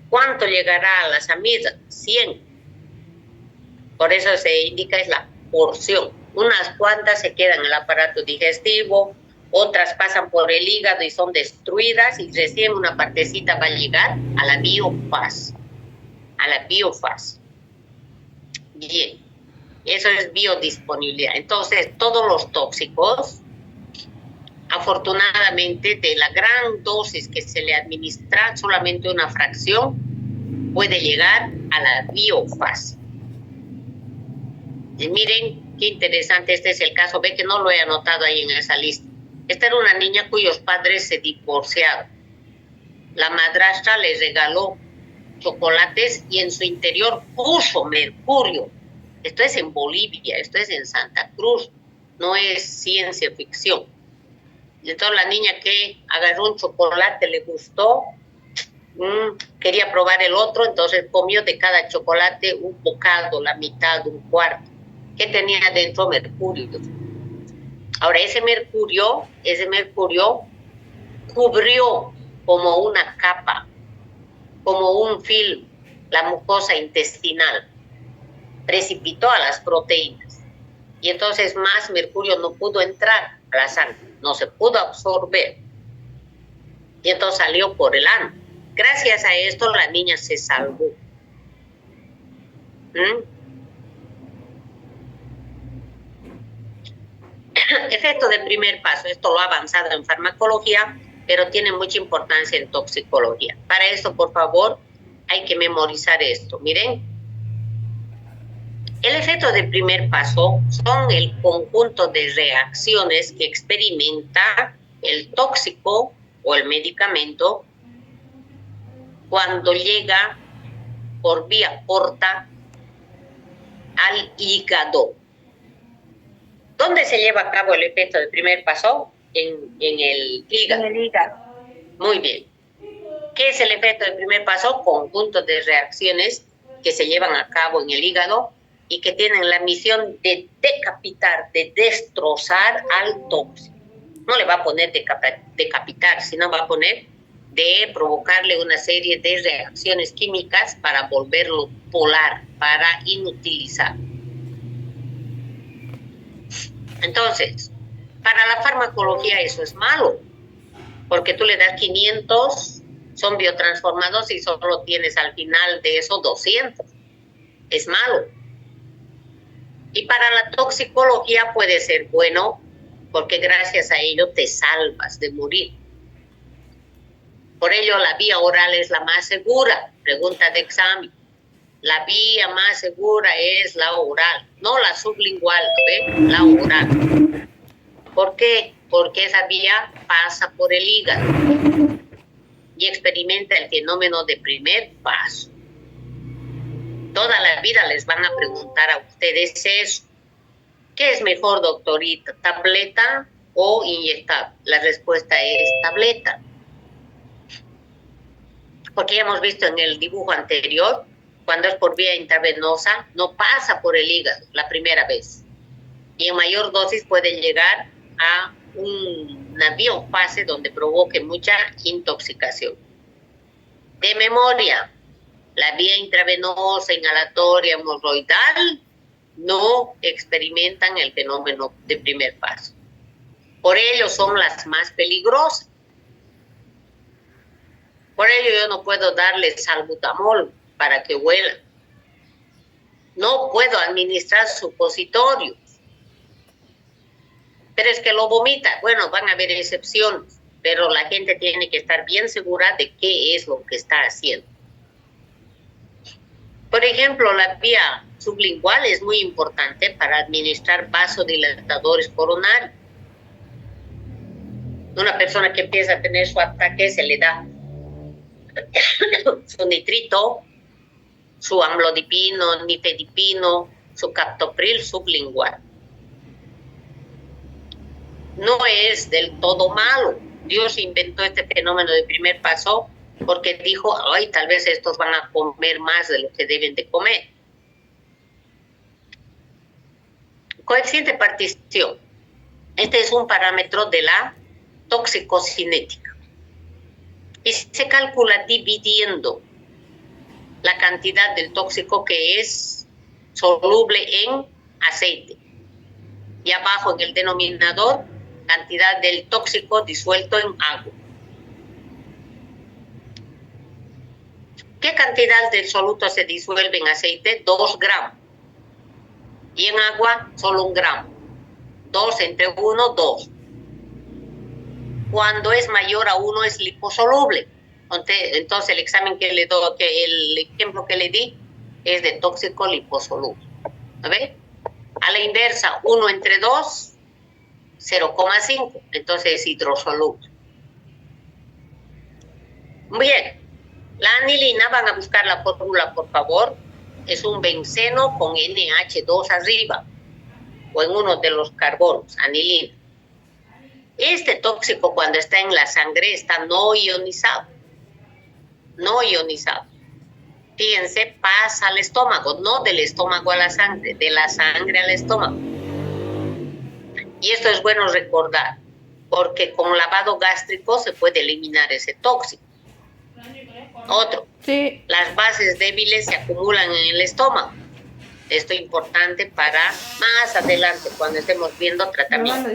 ¿cuánto llegará a las amígdalas? 100. Por eso se indica es la porción. Unas cuantas se quedan en el aparato digestivo, otras pasan por el hígado y son destruidas y recién una partecita va a llegar a la biofase. A la biofase. Bien, eso es biodisponibilidad. Entonces, todos los tóxicos, afortunadamente, de la gran dosis que se le administra, solamente una fracción puede llegar a la biofase. Y miren qué interesante, este es el caso, ve que no lo he anotado ahí en esa lista. Esta era una niña cuyos padres se divorciaron. La madrastra les regaló chocolates y en su interior puso mercurio. Esto es en Bolivia, esto es en Santa Cruz, no es ciencia ficción. Y entonces la niña que agarró un chocolate, le gustó, quería probar el otro, entonces comió de cada chocolate un bocado, la mitad, un cuarto, que tenía dentro mercurio. Ahora ese mercurio cubrió como una capa, como un film, la mucosa intestinal, precipitó a las proteínas y entonces más mercurio no pudo entrar a la sangre, no se pudo absorber y entonces salió por el ano. Gracias a esto la niña se salvó. Efecto de primer paso, esto lo ha avanzado en farmacología, pero tiene mucha importancia en toxicología. Para esto, por favor, hay que memorizar esto. Miren, el efecto de primer paso son el conjunto de reacciones que experimenta el tóxico o el medicamento cuando llega por vía corta al hígado. ¿Dónde se lleva a cabo el efecto del primer paso? En el hígado. En el hígado. Muy bien. ¿Qué es el efecto del primer paso? Conjunto de reacciones que se llevan a cabo en el hígado y que tienen la misión de decapitar, de destrozar al tóxico. No le va a poner decapitar, sino va a poner de provocarle una serie de reacciones químicas para volverlo polar, para inutilizar. Entonces, para la farmacología eso es malo, porque tú le das 500, son biotransformados y solo tienes al final de eso 200. Es malo. Y para la toxicología puede ser bueno porque gracias a ello te salvas de morir. Por ello la vía oral es la más segura. Pregunta de examen. La vía más segura es la oral, no la sublingual, ¿ve? La oral. ¿Por qué? Porque esa vía pasa por el hígado y experimenta el fenómeno de primer paso. Toda la vida les van a preguntar a ustedes eso. ¿Qué es mejor, doctorita? ¿Tableta o inyectable? La respuesta es tableta. Porque ya hemos visto en el dibujo anterior, cuando es por vía intravenosa, no pasa por el hígado la primera vez. Y en mayor dosis puede llegar a una biofase donde provoque mucha intoxicación. De memoria, la vía intravenosa, inhalatoria, hemorroidal, no experimentan el fenómeno de primer paso. Por ello son las más peligrosas. Por ello yo no puedo darle salbutamol para que huelan. No puedo administrar supositorios. Pero es que lo vomita. Bueno, van a haber excepciones, pero la gente tiene que estar bien segura de qué es lo que está haciendo. Por ejemplo, la vía sublingual es muy importante para administrar vasodilatadores coronarios. Una persona que empieza a tener su ataque se le da su nitrito, su amlodipino, nifedipino, su captopril sublingual. No es del todo malo. Dios inventó este fenómeno de primer paso porque dijo, ay, tal vez estos van a comer más de lo que deben de comer. Coeficiente de partición. Este es un parámetro de la toxicocinética. Y se calcula dividiendo la cantidad del tóxico que es soluble en aceite. Y abajo en el denominador, cantidad del tóxico disuelto en agua. ¿Qué cantidad del soluto se disuelve en aceite? 2 gramos. Y en agua, solo 1 gramo. 2 entre 1, 2. Cuando es mayor a 1 es liposoluble. Entonces el examen que le doy, el ejemplo que le di es de tóxico liposoluble. ¿A ver? A la inversa, 1 entre 2, 0,5. Entonces es hidrosoluble. Bien. La anilina, van a buscar la fórmula, por favor. Es un benceno con NH2 arriba, o en uno de los carbonos, anilina. Este tóxico, cuando está en la sangre, está no ionizado. No ionizado. Fíjense, pasa al estómago, no del estómago a la sangre, de la sangre al estómago. Y esto es bueno recordar, porque con lavado gástrico se puede eliminar ese tóxico. Otro, sí. Las bases débiles se acumulan en el estómago. Esto es importante para más adelante, cuando estemos viendo tratamiento.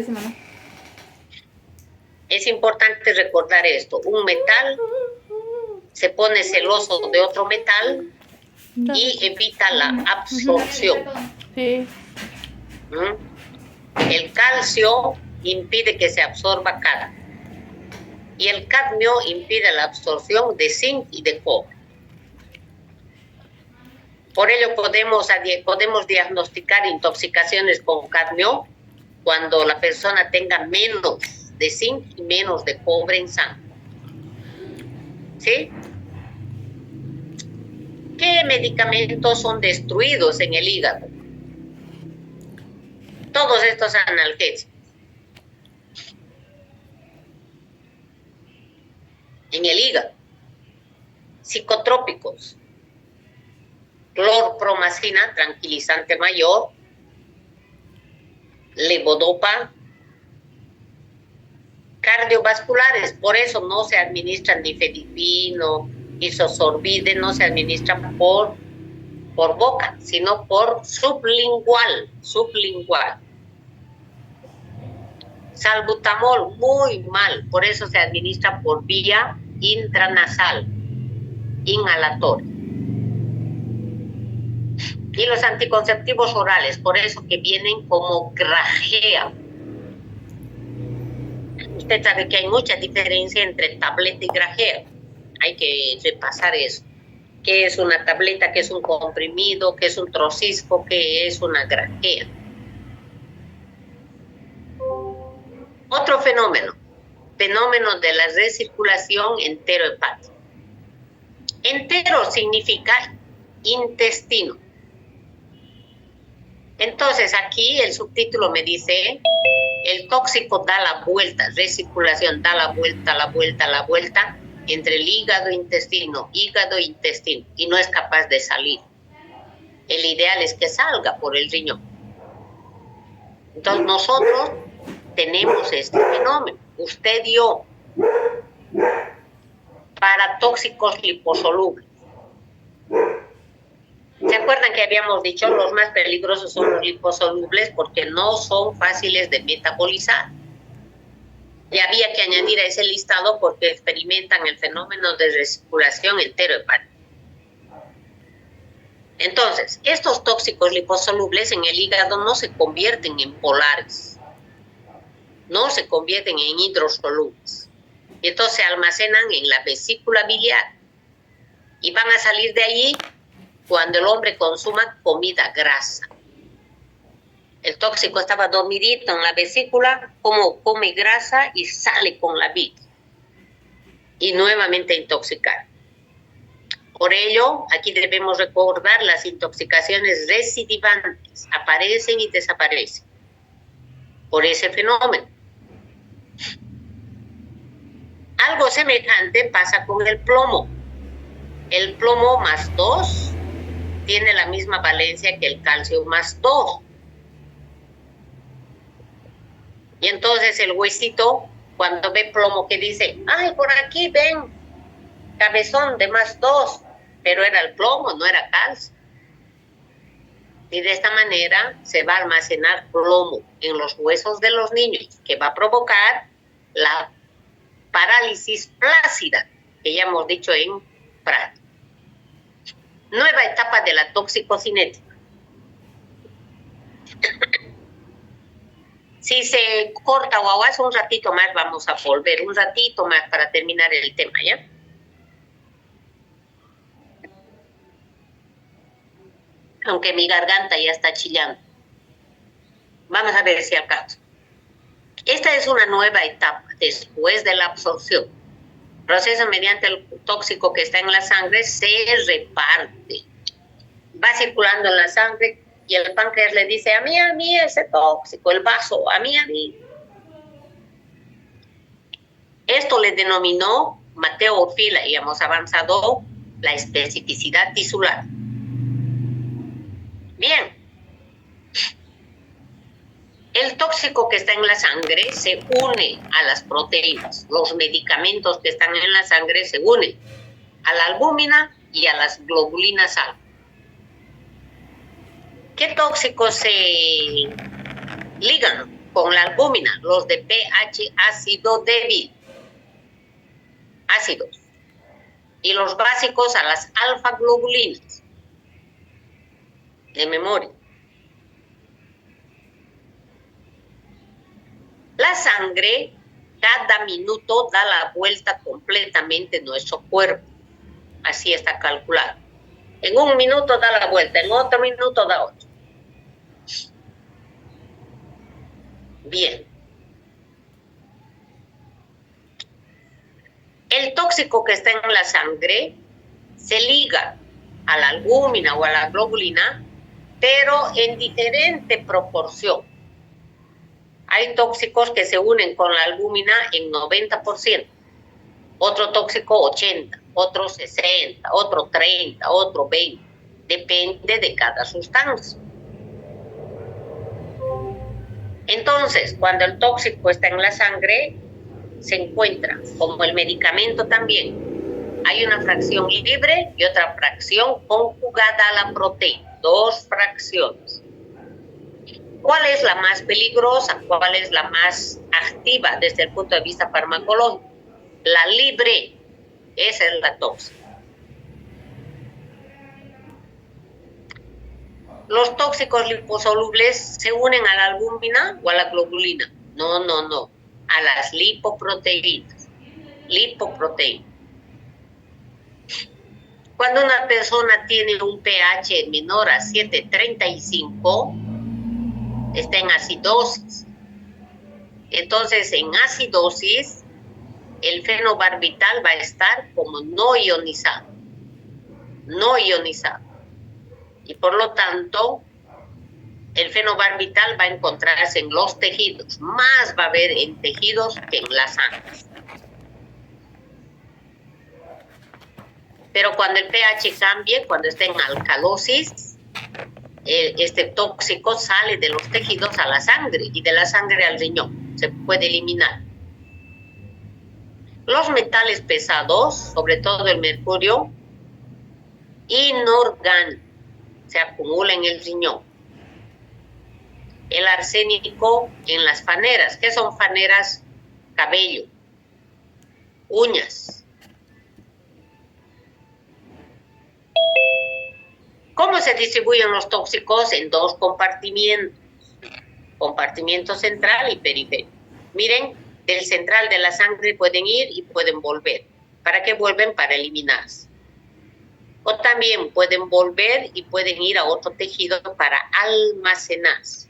Es importante recordar esto. Un metal se pone celoso de otro metal y evita la absorción. Sí. El calcio impide que se absorba cada. Y el cadmio impide la absorción de zinc y de cobre. Por ello podemos diagnosticar intoxicaciones con cadmio cuando la persona tenga menos de zinc y menos de cobre en sangre. ¿Sí? ¿Qué medicamentos son destruidos en el hígado? Todos estos analgésicos. En el hígado, psicotrópicos, clorpromacina, tranquilizante mayor, levodopa, cardiovasculares, por eso no se administran nifedipino, isosorbide, no se administran por boca, sino por sublingual. Salbutamol, muy mal, por eso se administra por vía intranasal, inhalatoria. Y los anticonceptivos orales, por eso que vienen como grajea. Usted sabe que hay mucha diferencia entre tableta y grajea. Hay que repasar eso. ¿Qué es una tableta? ¿Qué es un comprimido? ¿Qué es un trocisco? ¿Qué es una grajea? Otro fenómeno de la recirculación enterohepática. Entero significa intestino. Entonces aquí el subtítulo me dice, el tóxico da la vuelta, recirculación da la vuelta entre el hígado e intestino, y no es capaz de salir. El ideal es que salga por el riñón. Entonces nosotros tenemos este fenómeno. Usted y yo, para tóxicos liposolubles. ¿Se acuerdan que habíamos dicho los más peligrosos son los liposolubles porque no son fáciles de metabolizar? Y había que añadir a ese listado porque experimentan el fenómeno de recirculación enterohepática. Entonces, estos tóxicos liposolubles en el hígado no se convierten en polares, no se convierten en hidrosolubles. Y entonces se almacenan en la vesícula biliar y van a salir de allí cuando el hombre consuma comida grasa. El tóxico estaba dormidito en la vesícula, como come grasa y sale con la bilis. Y nuevamente intoxicar. Por ello, aquí debemos recordar las intoxicaciones recidivantes. Aparecen y desaparecen. Por ese fenómeno. Algo semejante pasa con el plomo. El plomo más 2 tiene la misma valencia que el calcio más 2. Y entonces el huesito, cuando ve plomo, que dice, ay, por aquí ven, cabezón de más 2, pero era el plomo, no era calcio. Y de esta manera se va a almacenar plomo en los huesos de los niños, que va a provocar la parálisis plácida, que ya hemos dicho en práctica. Nueva etapa de la toxicocinética. Si se corta o aguas un ratito más, vamos a volver un ratito más para terminar el tema, ¿ya? Aunque mi garganta ya está chillando. Vamos a ver si acaso. Esta es una nueva etapa después de la absorción. Proceso mediante el tóxico que está en la sangre se reparte. Va circulando en la sangre y el páncreas le dice, a mí, ese tóxico, el vaso, a mí. Esto le denominó Mateo Orfila y hemos avanzado la especificidad tisular. Bien. El tóxico que está en la sangre se une a las proteínas. Los medicamentos que están en la sangre se unen a la albúmina y a las globulinas alfa. ¿Qué tóxicos se ligan con la albúmina? Los de pH ácido débil, ácidos. Y los básicos a las alfa globulinas. De memoria. La sangre cada minuto da la vuelta completamente en nuestro cuerpo. Así está calculado. En un minuto da la vuelta, en otro minuto da otro. Bien. El tóxico que está en la sangre se liga a la albúmina o a la globulina, pero en diferente proporción. Hay tóxicos que se unen con la albúmina en 90%, otro tóxico 80%, otro 60%, otro 30%, otro 20%. Depende de cada sustancia. Entonces, cuando el tóxico está en la sangre, se encuentra, como el medicamento también, hay una fracción libre y otra fracción conjugada a la proteína, 2 fracciones. ¿Cuál es la más peligrosa? ¿Cuál es la más activa desde el punto de vista farmacológico? La libre, esa es la tóxica. Los tóxicos liposolubles se unen a la albúmina o a la globulina. No, no, no. A las lipoproteínas. Lipoproteínas. Cuando una persona tiene un pH menor a 7,35, está en acidosis. Entonces, en acidosis, el fenobarbital va a estar como no ionizado. No ionizado. Y por lo tanto, el fenobarbital va a encontrarse en los tejidos. Más va a haber en tejidos que en la sangre. Pero cuando el pH cambie, cuando esté en alcalosis, este tóxico sale de los tejidos a la sangre y de la sangre al riñón. Se puede eliminar. Los metales pesados, sobre todo el mercurio, inorgánico, se acumula en el riñón. El arsénico en las faneras. ¿Qué son faneras? Cabello, uñas. ¿Cómo se distribuyen los tóxicos? En dos compartimientos. Compartimento central y periférico. Miren, del central de la sangre pueden ir y pueden volver. ¿Para qué vuelven? Para eliminarse. O también pueden volver y pueden ir a otro tejido para almacenarse.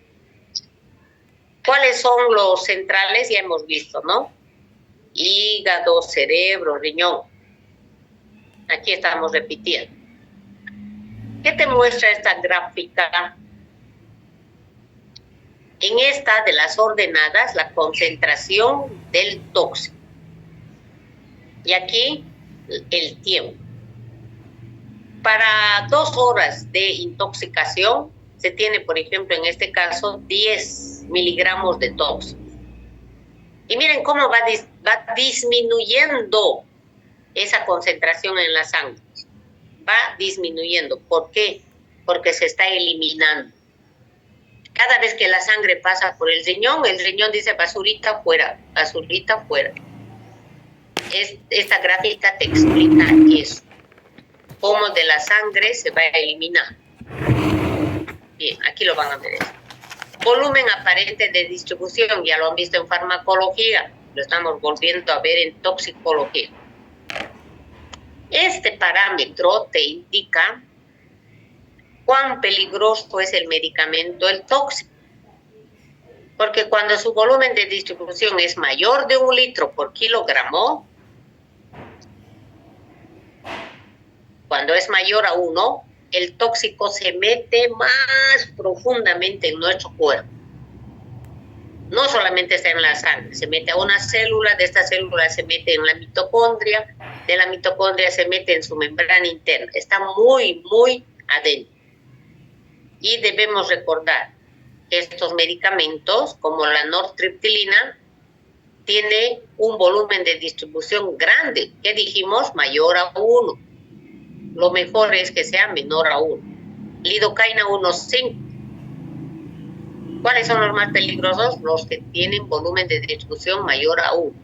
¿Cuáles son los centrales? Ya hemos visto, ¿no? Hígado, cerebro, riñón. Aquí estamos repitiendo. ¿Qué te muestra esta gráfica? En esta de las ordenadas, la concentración del tóxico. Y aquí el tiempo. Para 2 horas de intoxicación, se tiene, por ejemplo, en este caso, 10 miligramos de tóxico. Y miren cómo va disminuyendo esa concentración en la sangre. Va disminuyendo. ¿Por qué? Porque se está eliminando. Cada vez que la sangre pasa por el riñón dice basurita fuera, basurita fuera. Esta gráfica te explica eso. Cómo de la sangre se va a eliminar. Bien, aquí lo van a ver. Volumen aparente de distribución, ya lo han visto en farmacología, lo estamos volviendo a ver en toxicología. Este parámetro te indica cuán peligroso es el medicamento, el tóxico. Porque cuando su volumen de distribución es mayor de 1 litro por kilogramo, cuando es mayor a 1, el tóxico se mete más profundamente en nuestro cuerpo. No solamente está en la sangre, se mete a una célula, de esta célula se mete en la mitocondria, de la mitocondria se mete en su membrana interna. Está muy, muy adentro. Y debemos recordar que estos medicamentos, como la nortriptilina, tiene un volumen de distribución grande. ¿Qué dijimos? Mayor a 1. Lo mejor es que sea menor a 1. Lidocaína 1,5. ¿Cuáles son los más peligrosos? Los que tienen volumen de distribución mayor a 1.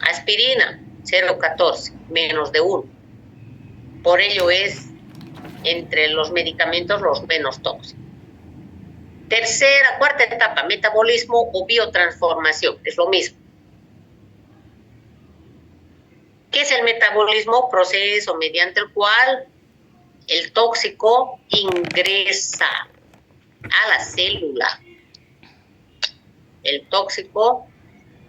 Aspirina, 0,14, menos de 1. Por ello es entre los medicamentos los menos tóxicos. Cuarta etapa, metabolismo o biotransformación, es lo mismo. ¿Qué es el metabolismo? Proceso mediante el cual el tóxico ingresa a la célula. El tóxico,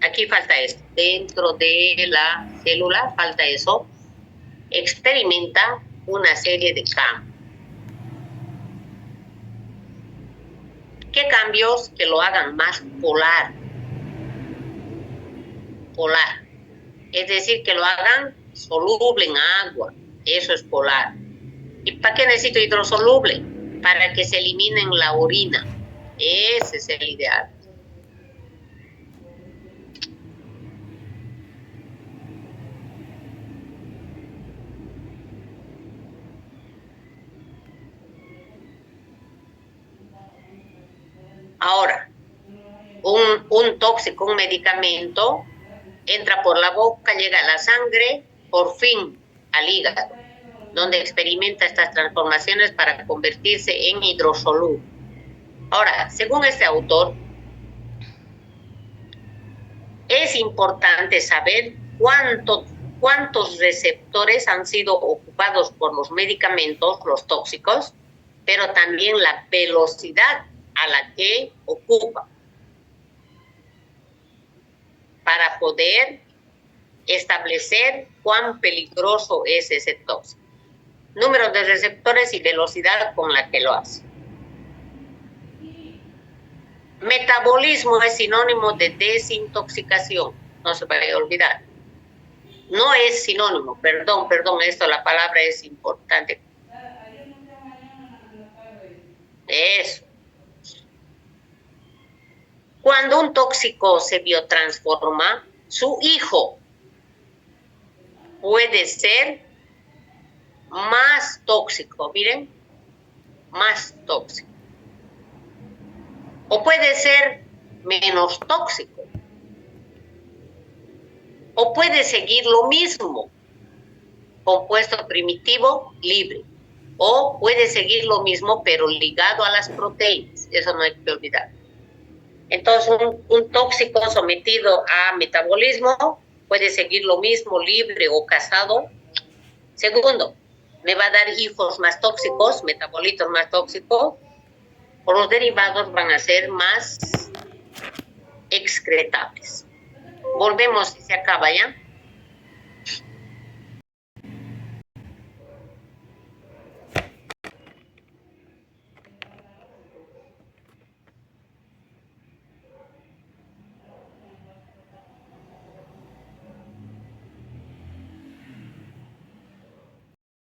aquí falta esto, dentro de la célula, falta eso, experimenta una serie de cambios. ¿Qué cambios? Que lo hagan más polar. Polar. Es decir, que lo hagan soluble en agua. Eso es polar. ¿Y para qué necesito hidrosoluble? Para que se elimine en la orina. Ese es el ideal. Ahora, un tóxico, un medicamento, entra por la boca, llega a la sangre, por fin al hígado. donde experimenta estas transformaciones para convertirse en hidrosoluble. Ahora, según este autor, es importante saber cuántos receptores han sido ocupados por los medicamentos, los tóxicos, pero también la velocidad a la que ocupa, para poder establecer cuán peligroso es ese tóxico. Número de receptores y velocidad con la que lo hace. Metabolismo es sinónimo de desintoxicación, no se vaya a olvidar. No es sinónimo, perdón, la palabra es importante. Eso. Cuando un tóxico se biotransforma, su hijo puede ser más tóxico, miren, más tóxico. O puede ser menos tóxico. O puede seguir lo mismo, compuesto primitivo libre. O puede seguir lo mismo, pero ligado a las proteínas. Eso no hay que olvidar. Entonces, un tóxico sometido a metabolismo puede seguir lo mismo, libre o casado. Segundo, me va a dar hijos más tóxicos, metabolitos más tóxicos, o los derivados van a ser más excretables. Volvemos y se acaba ya.